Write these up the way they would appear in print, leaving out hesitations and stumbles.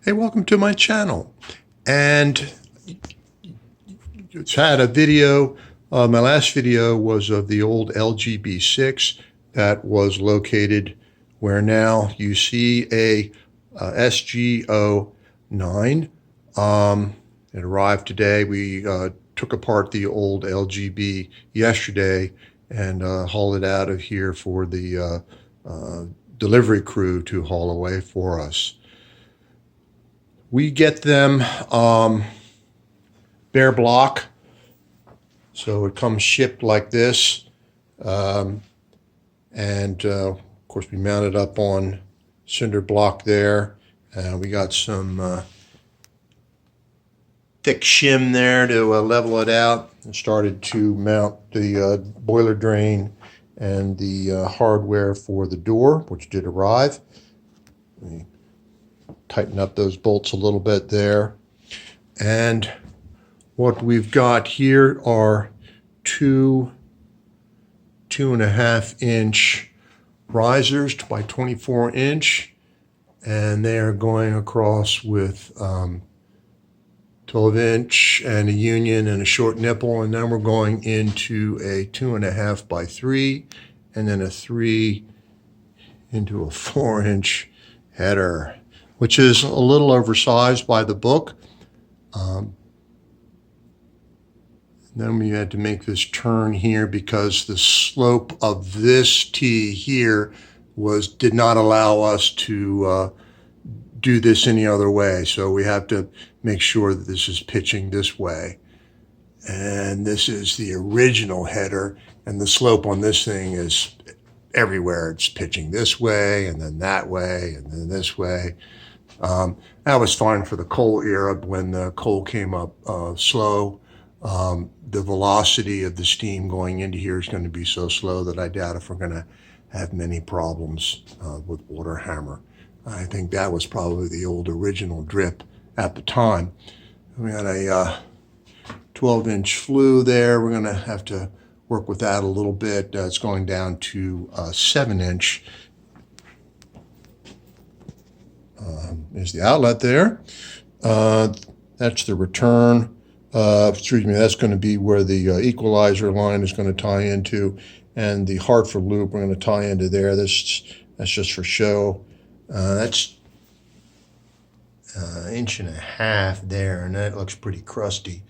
Hey, welcome to my channel. And it's had a video. My last video was of the old LGB 6 that was located where now you see a SGO 9. It arrived today. We took apart the old LGB yesterday and hauled it out of here for the delivery crew to haul away for us. We get them bare block, so it comes shipped like this, and of course we mount it up on cinder block there. We got some thick shim there to level it out, and started to mount the boiler drain and the hardware for the door, which did arrive. We tighten up those bolts a little bit there. And what we've got here are two 2.5 inch risers by 24 inch, and they are going across with 12 inch and a union and a short nipple, and then we're going into a 2.5 by 3 and then a 3 into a 4 inch header, which is a little oversized by the book. Then we had to make this turn here because the slope of this T here did not allow us to do this any other way. So we have to make sure that this is pitching this way. And this is the original header, and the slope on this thing is everywhere. It's pitching this way and then that way and then this way. That was fine for the coal era. When the coal came up slow, the velocity of the steam going into here is going to be so slow that I doubt if we're going to have many problems with water hammer. I think that was probably the old original drip at the time. We got a 12 inch flue there. We're going to have to work with that a little bit. It's going down to 7 inch. Is the outlet there. That's the return. That's going to be where the equalizer line is going to tie into, and the Hartford loop we're going to tie into there. That's just for show. That's 1.5 inches there, and that looks pretty crusty.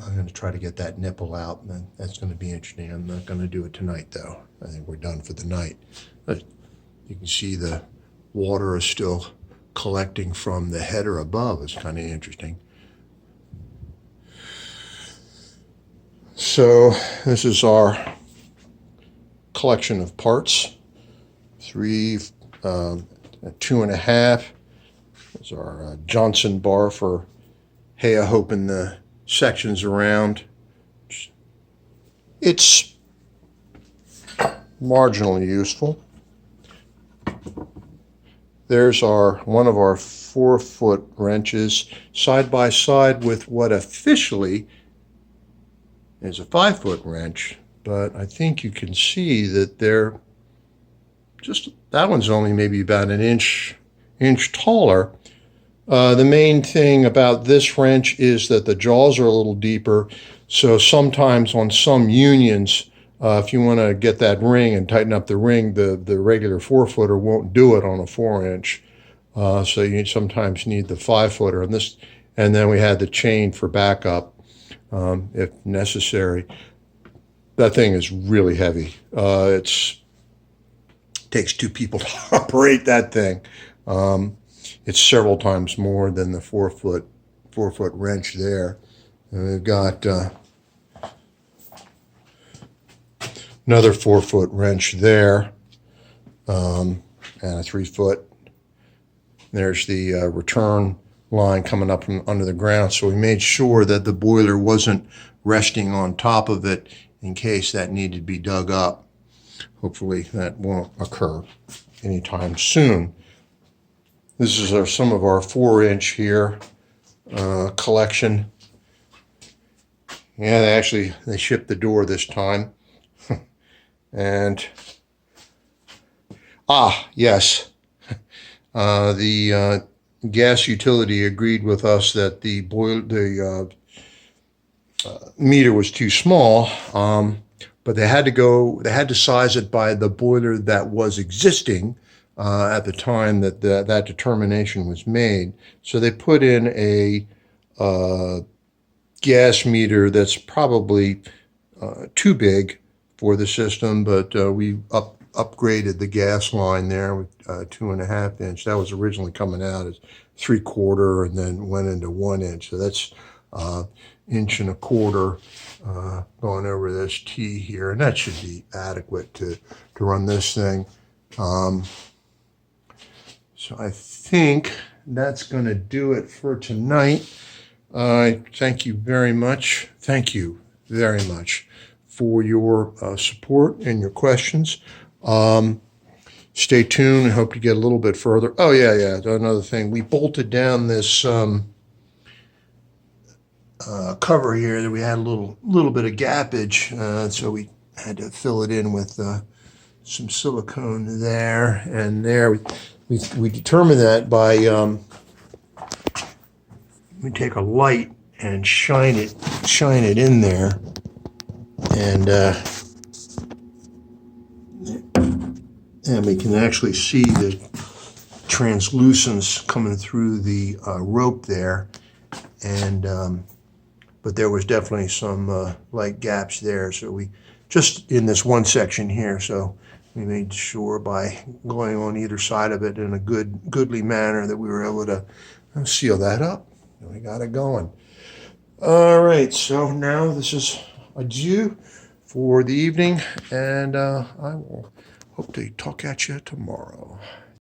I'm going to try to get that nipple out, and that's going to be interesting. I'm not going to do it tonight, though. I think we're done for the night. But you can see the water is still collecting from the header above. It's kind of interesting. So this is our collection of parts. 2.5. There's our Johnson bar for hoping the sections around. It's marginally useful. There's one of our 4-foot wrenches side by side with what officially is a 5-foot wrench, but I think you can see that that one's only maybe about an inch taller. The main thing about this wrench is that the jaws are a little deeper, so sometimes on some unions, if you want to get that ring and tighten up the ring, the regular 4-footer won't do it on a 4-inch. So you sometimes need the 5-footer, and then we had the chain for backup if necessary. That thing is really heavy. It takes 2 people to operate that thing. It's several times more than the 4-foot wrench there. And we've got another 4-foot wrench there, and a 3-foot. There's the return line coming up from under the ground, so we made sure that the boiler wasn't resting on top of it in case that needed to be dug up. Hopefully that won't occur anytime soon. This is some of our 4-inch here collection. Yeah, they shipped the door this time. And yes, the gas utility agreed with us that the meter was too small, but they had to size it by the boiler that was existing at the time that that determination was made. So they put in a gas meter that's probably too big for the system, but we upgraded the gas line there with 2.5 inch. That was originally coming out as 3/4 and then went into 1 inch. So that's 1.25 going over this T here, and that should be adequate to run this thing. So I think that's going to do it for tonight. Thank you very much. Thank you very much for your support and your questions. Stay tuned. I hope to get a little bit further. Oh, yeah. Another thing. We bolted down this cover here that we had a little bit of gappage, so we had to fill it in with some silicone there and there. We determined that by we take a light and shine it in there, and we can actually see the translucence coming through the rope there, and but there was definitely some light gaps there, so we just in this one section here, so we made sure by going on either side of it in a goodly manner that we were able to seal that up, and we got it going. All right, so now this is adieu for the evening, and I will hope to talk at you tomorrow.